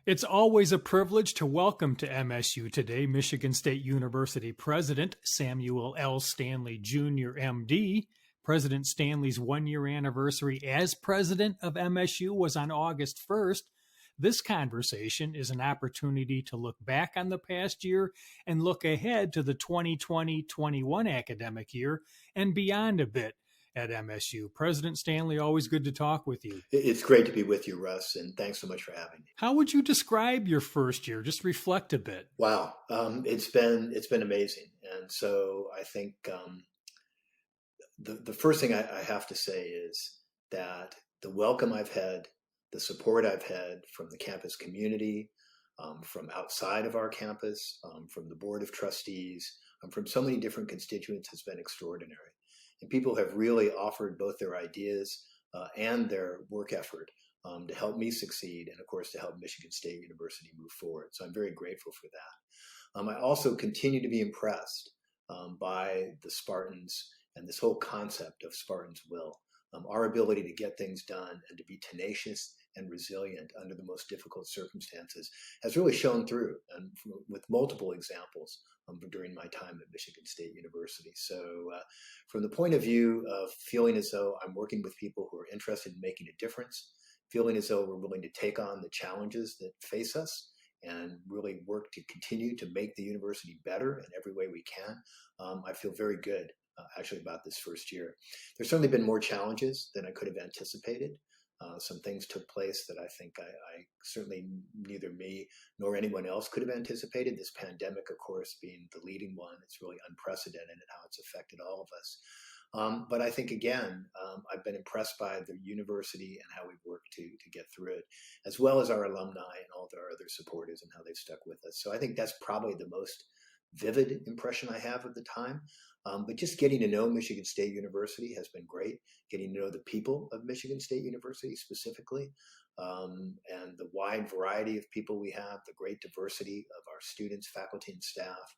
It's always a privilege to welcome to MSU Today Michigan State University President Samuel L. Stanley Jr., MD. President Stanley's one-year anniversary as president of MSU was on August 1st. This conversation is an opportunity to look back on the past year and look ahead to the 2020-21 academic year and beyond a bit at MSU. President Stanley, always good to talk with you. It's great to be with you, Russ, and thanks so much for having me. How would you describe your first year? Just reflect a bit. Wow, it's been amazing, and so I think the first thing I have to say is that the welcome I've had, the support I've had from the campus community, from outside of our campus, from the board of trustees, from so many different constituents has been extraordinary. And people have really offered both their ideas and their work effort to help me succeed and, of course, to help Michigan State University move forward. So I'm very grateful for that. I also continue to be impressed by the Spartans and this whole concept of Spartans' will, our ability to get things done and to be tenacious and resilient under the most difficult circumstances has really shown through, and with multiple examples during my time at Michigan State University. So from the point of view of feeling as though I'm working with people who are interested in making a difference, feeling as though we're willing to take on the challenges that face us and really work to continue to make the university better in every way we can, I feel very good actually about this first year. There's certainly been more challenges than I could have anticipated. Some things took place that I think I certainly neither me nor anyone else could have anticipated. This pandemic, of course, being the leading one, it's really unprecedented in how it's affected all of us. But I think, again, I've been impressed by the university and how we've worked to get through it, as well as our alumni and all of our other supporters and how they've stuck with us. So I think that's probably the most vivid impression I have of the time. But just getting to know Michigan State University has been great. Getting to know the people of Michigan State University specifically, and the wide variety of people we have, the great diversity of our students, faculty, and staff,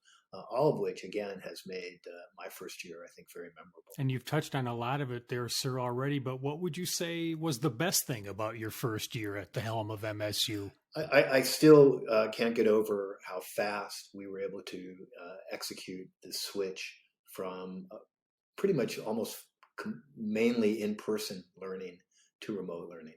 all of which, again, has made my first year, I think, very memorable. And you've touched on a lot of it there, sir, already, but what would you say was the best thing about your first year at the helm of MSU? I still can't get over how fast we were able to execute the switch from pretty much almost mainly in-person learning to remote learning.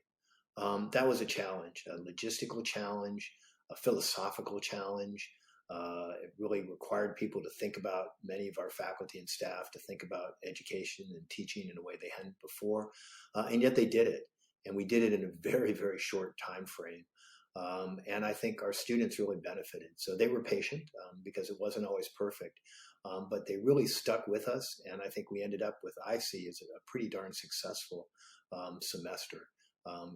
That was a challenge, a logistical challenge, a philosophical challenge. It really required people to think about, many of our faculty and staff, to think about education and teaching in a way they hadn't before. And yet they did it. And we did it in a very, very short time frame. And I think our students really benefited. So they were patient because it wasn't always perfect. But they really stuck with us. And I think we ended up with, I see, as a pretty darn successful semester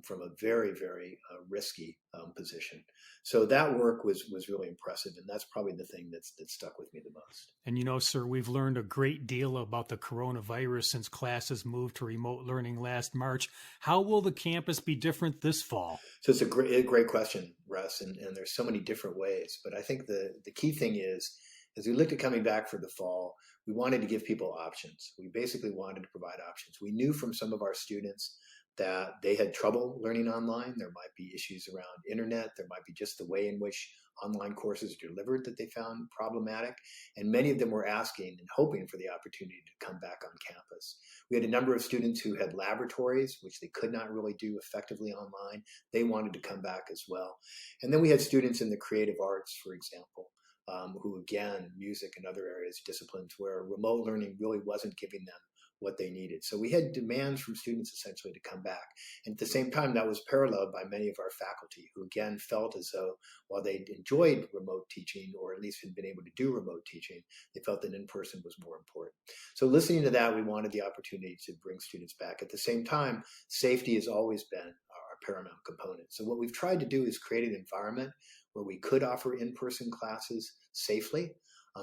from a very, very risky position. So that work was really impressive. And that's probably the thing that stuck with me the most. And you know, sir, we've learned a great deal about the coronavirus since classes moved to remote learning last March. How will the campus be different this fall? So it's a great question, Russ. And there's so many different ways. But I think the key thing is, as we looked at coming back for the fall, we wanted to give people options. We basically wanted to provide options. We knew from some of our students that they had trouble learning online. There might be issues around internet. There might be just the way in which online courses are delivered that they found problematic. And many of them were asking and hoping for the opportunity to come back on campus. We had a number of students who had laboratories, which they could not really do effectively online. They wanted to come back as well. And then we had students in the creative arts, for example, who, again, music and other areas, disciplines, where remote learning really wasn't giving them what they needed. So we had demands from students essentially to come back. And at the same time, that was paralleled by many of our faculty who, again, felt as though while they enjoyed remote teaching, or at least had been able to do remote teaching, they felt that in-person was more important. So listening to that, we wanted the opportunity to bring students back. At the same time, safety has always been our paramount component. So what we've tried to do is create an environment where we could offer in-person classes safely.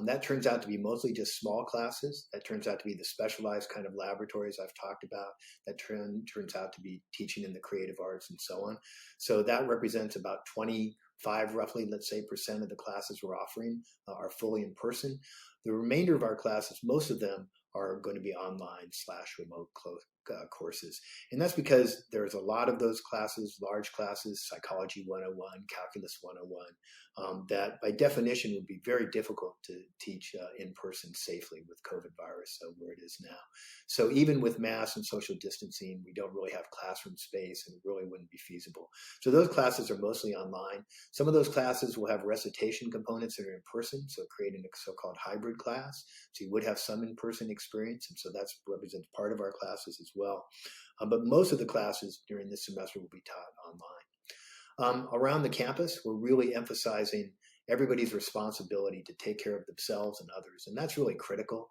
That turns out to be mostly just small classes. That turns out to be the specialized kind of laboratories I've talked about. That turns out to be teaching in the creative arts and so on. So that represents about 25, roughly, let's say, % of the classes we're offering are fully in person. The remainder of our classes, most of them are going to be online/remote courses. And that's because there's a lot of those classes, large classes, Psychology 101, Calculus 101, that by definition would be very difficult to teach in person safely with COVID virus, where it is now. So even with masks and social distancing, we don't really have classroom space, and it really wouldn't be feasible. So those classes are mostly online. Some of those classes will have recitation components that are in person, so creating a so-called hybrid class. So you would have some in-person experience, and so that represents part of our classes as well. But most of the classes during this semester will be taught online. Around the campus, we're really emphasizing everybody's responsibility to take care of themselves and others, and that's really critical.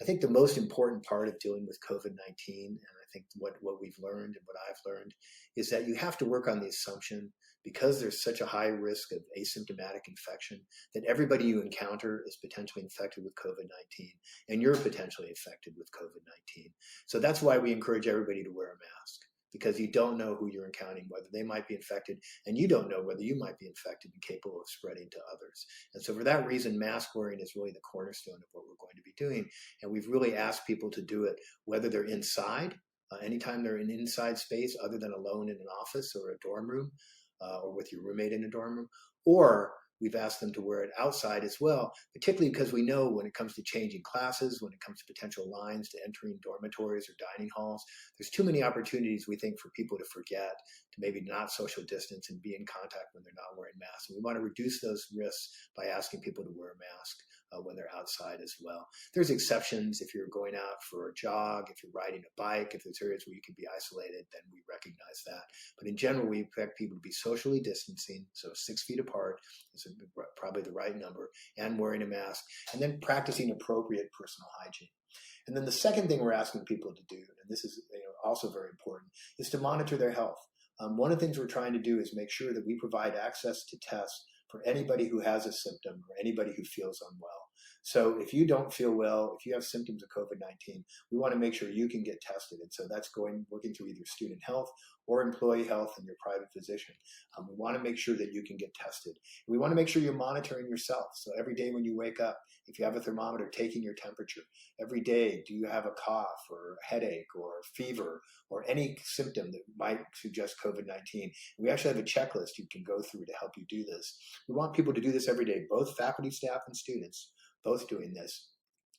I think the most important part of dealing with COVID-19, and I think what we've learned and what I've learned, is that you have to work on the assumption, because there's such a high risk of asymptomatic infection, that everybody you encounter is potentially infected with COVID-19, and you're potentially infected with COVID-19. So that's why we encourage everybody to wear a mask, because you don't know who you're encountering, whether they might be infected, and you don't know whether you might be infected and capable of spreading to others. And so for that reason, mask wearing is really the cornerstone of what we're going to be doing. And we've really asked people to do it, whether they're inside, anytime they're in an inside space other than alone in an office or a dorm room, or with your roommate in a dorm room, or we've asked them to wear it outside as well, particularly because we know when it comes to changing classes, when it comes to potential lines to entering dormitories or dining halls, there's too many opportunities, we think, for people to forget, to maybe not social distance and be in contact when they're not wearing masks. And we want to reduce those risks by asking people to wear a mask when they're outside as well. There's exceptions if you're going out for a jog, if you're riding a bike, if there's areas where you can be isolated, then we recognize that. But in general, we expect people to be socially distancing, so 6 feet apart is probably the right number, and wearing a mask, and then practicing appropriate personal hygiene. And then the second thing we're asking people to do, and this is also very important, is to monitor their health. One of the things we're trying to do is make sure that we provide access to tests for anybody who has a symptom or anybody who feels unwell. So if you don't feel well, if you have symptoms of COVID-19, we want to make sure you can get tested. And so that's working through either student health or employee health and your private physician. We want to make sure that you can get tested. We want to make sure you're monitoring yourself. So every day when you wake up, if you have a thermometer, taking your temperature. Every day, do you have a cough or a headache or fever or any symptom that might suggest COVID-19? We actually have a checklist you can go through to help you do this. We want people to do this every day, both faculty, staff, and students, both doing this.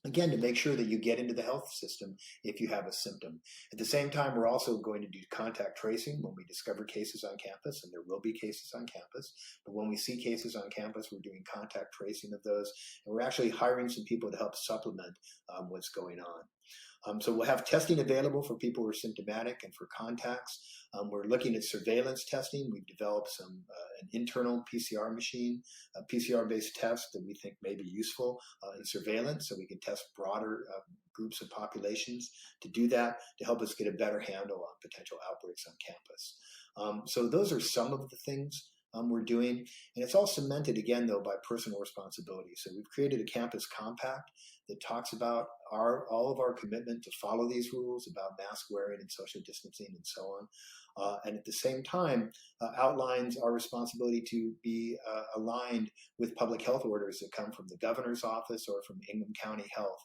Again, to make sure that you get into the health system if you have a symptom. At the same time, we're also going to do contact tracing when we discover cases on campus, and there will be cases on campus. But when we see cases on campus, we're doing contact tracing of those, and we're actually hiring some people to help supplement what's going on. So we'll have testing available for people who are symptomatic and for contacts. We're looking at surveillance testing. We've developed an internal PCR machine, a PCR-based test that we think may be useful in surveillance, so we can test broader groups of populations to do that, to help us get a better handle on potential outbreaks on campus. So those are some of the things we're doing. And it's all cemented, again, though, by personal responsibility. So we've created a campus compact that talks about all of our commitment to follow these rules about mask wearing and social distancing and so on. And at the same time, outlines our responsibility to be aligned with public health orders that come from the governor's office or from Ingham County Health.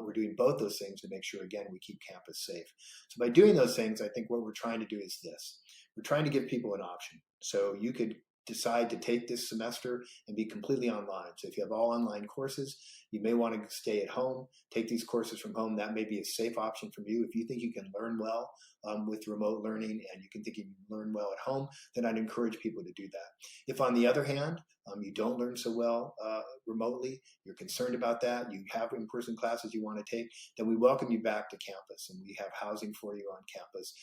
We're doing both those things to make sure, again, we keep campus safe. So by doing those things, I think what we're trying to do is this. We're trying to give people an option. So you could decide to take this semester and be completely online. So if you have all online courses, you may want to stay at home, take these courses from home. That may be a safe option for you. If you think you can learn well with remote learning and you can think you can learn well at home, then I'd encourage people to do that. If on the other hand, you don't learn so well remotely, you're concerned about that, you have in-person classes you want to take, then we welcome you back to campus, and we have housing for you on campus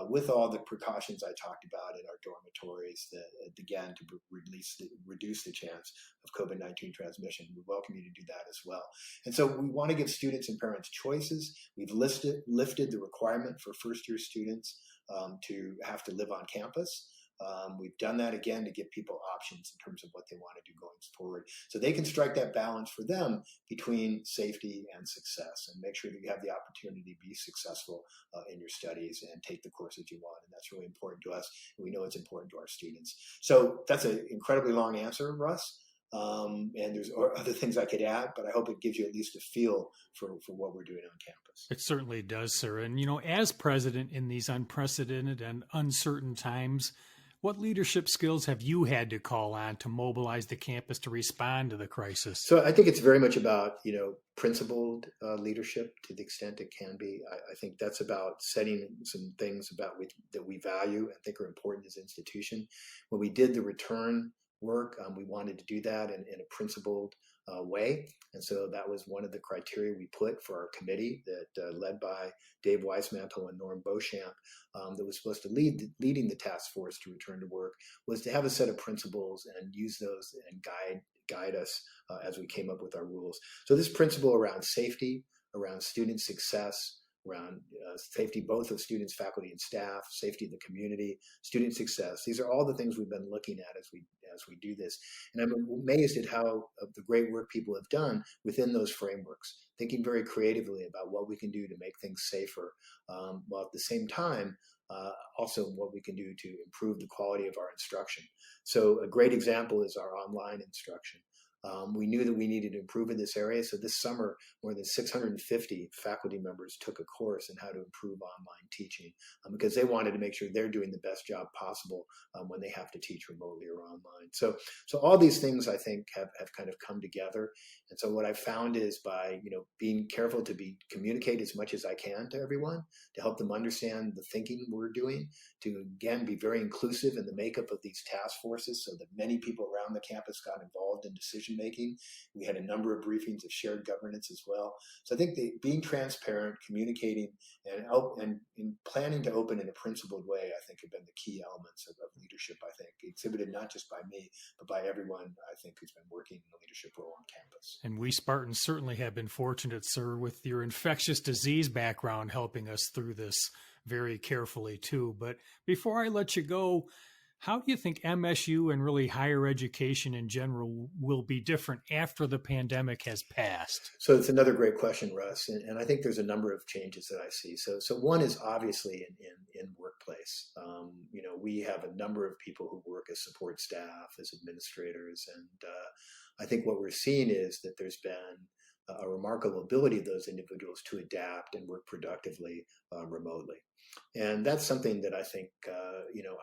with all the precautions I talked about in our dormitories that, again, to reduce the chance of COVID-19 transmission. We welcome you to do that as well. And so we want to give students and parents choices. We've lifted the requirement for first-year students to have to live on campus. We've done that, again, to give people options in terms of what they want to do going forward, so they can strike that balance for them between safety and success, and make sure that you have the opportunity to be successful in your studies and take the courses you want. And that's really important to us, and we know it's important to our students. So that's an incredibly long answer, Russ. And there's other things I could add, but I hope it gives you at least a feel for what we're doing on campus. It certainly does, sir. And, as president in these unprecedented and uncertain times, what leadership skills have you had to call on to mobilize the campus to respond to the crisis? So I think it's very much about, principled leadership to the extent it can be. I think that's about setting some things that we value and think are important as an institution. When we did the return work, we wanted to do that in a principled way. And so that was one of the criteria we put for our committee that led by Dave Weismantel and Norm Beauchamp, that was supposed to leading the task force to return to work, was to have a set of principles and use those and guide us as we came up with our rules. So this principle around safety, around student success, around safety both of students, faculty, and staff, safety of the community, student success. These are all the things we've been looking at as we do this. And I'm amazed at how the great work people have done within those frameworks, thinking very creatively about what we can do to make things safer, while at the same time, also what we can do to improve the quality of our instruction. So a great example is our online instruction. We knew that we needed to improve in this area. So this summer, more than 650 faculty members took a course in how to improve online teaching, because they wanted to make sure they're doing the best job possible when they have to teach remotely or online. So all these things, I think, have kind of come together. And so what I found is by, being careful to communicate as much as I can to everyone, to help them understand the thinking we're doing, to, again, be very inclusive in the makeup of these task forces so that many people around the campus got involved in decision making. We had a number of briefings of shared governance as well. So I think being transparent, communicating, and planning to open in a principled way, I think, have been the key elements of leadership, I think, exhibited not just by me, but by everyone, I think, who's been working in the leadership role on campus. And we Spartans certainly have been fortunate, sir, with your infectious disease background helping us through this very carefully, too. But before I let you go, how do you think MSU and really higher education in general will be different after the pandemic has passed? So it's another great question, Russ. And I think there's a number of changes that I see. So one is obviously in workplace. We have a number of people who work as support staff, as administrators. And I think what we're seeing is that there's been a remarkable ability of those individuals to adapt and work productively remotely. And that's something that I think,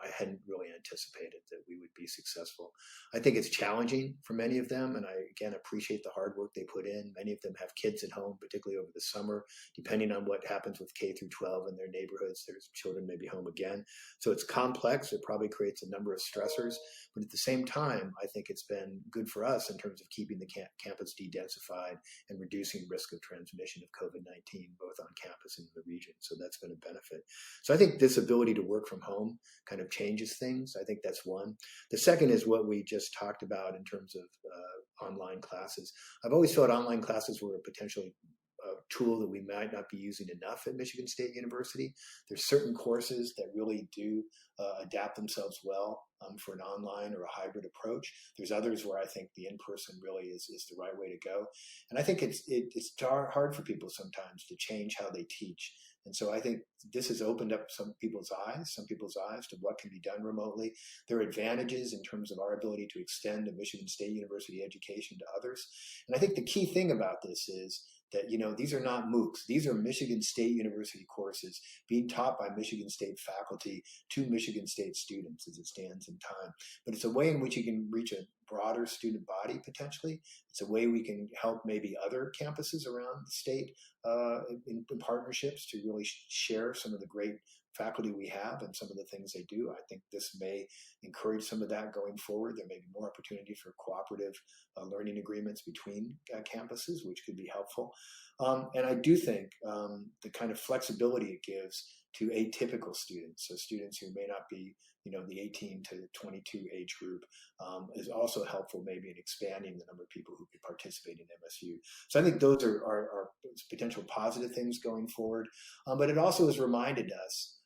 I hadn't really anticipated that we would be successful. I think it's challenging for many of them. And I, again, appreciate the hard work they put in. Many of them have kids at home, particularly over the summer. Depending on what happens with K through 12 in their neighborhoods, their children may be home again. So it's complex. It probably creates a number of stressors. But at the same time, I think it's been good for us in terms of keeping the campus de-densified and reducing risk of transmission of COVID-19, both on campus and in the region. So that's been a benefit. So I think this ability to work from home kind of changes things. I think that's one. The second is what we just talked about in terms of online classes. I've always thought online classes were a potentially tool that we might not be using enough at Michigan State University. There's certain courses that really do adapt themselves well for an online or a hybrid approach. There's others where I think the in-person really is the right way to go. And I think it's hard for people sometimes to change how they teach. And so I think this has opened up some people's eyes to what can be done remotely. There are advantages in terms of our ability to extend a Michigan State University education to others. And I think the key thing about this is that, these are not MOOCs. These are Michigan State University courses being taught by Michigan State faculty to Michigan State students as it stands in time. But it's a way in which you can reach a broader student body potentially. It's a way we can help maybe other campuses around the state in partnerships to really share some of the great faculty we have and some of the things they do. I think this may encourage some of that going forward. There may be more opportunity for cooperative learning agreements between campuses, which could be helpful. And I do think the kind of flexibility it gives to atypical students, so students who may not be, the 18 to 22 age group, is also helpful maybe in expanding the number of people who could participate in MSU. So I think those are potential positive things going forward. But it also has reminded us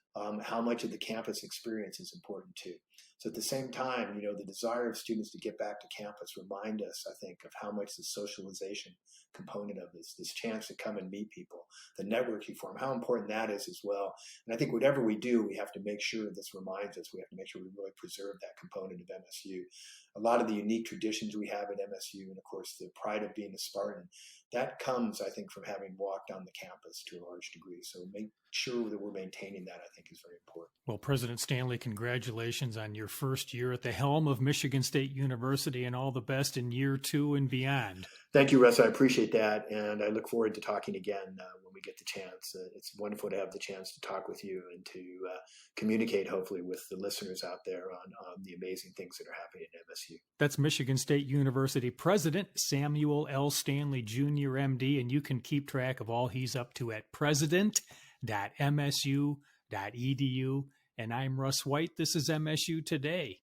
how much of the campus experience is important too. So at the same time, the desire of students to get back to campus remind us, I think, of how much the socialization component of this chance to come and meet people, the network you form, how important that is as well. And I think whatever we do, we have to make sure this reminds us, we have to make sure we really preserve that component of MSU. a lot of the unique traditions we have at MSU, and of course the pride of being a Spartan, that comes, I think, from having walked on the campus to a large degree. So make sure that we're maintaining that, I think, is very important. Well, President Stanley, congratulations on your first year at the helm of Michigan State University, and all the best in year 2 and beyond. Thank you, Russ. I appreciate that, and I look forward to talking again when we get the chance. It's wonderful to have the chance to talk with you and to communicate, hopefully, with the listeners out there on the amazing things that are happening at MSU. That's Michigan State University President Samuel L. Stanley Jr., MD, and you can keep track of all he's up to at president.msu.edu. And I'm Russ White. This is MSU Today.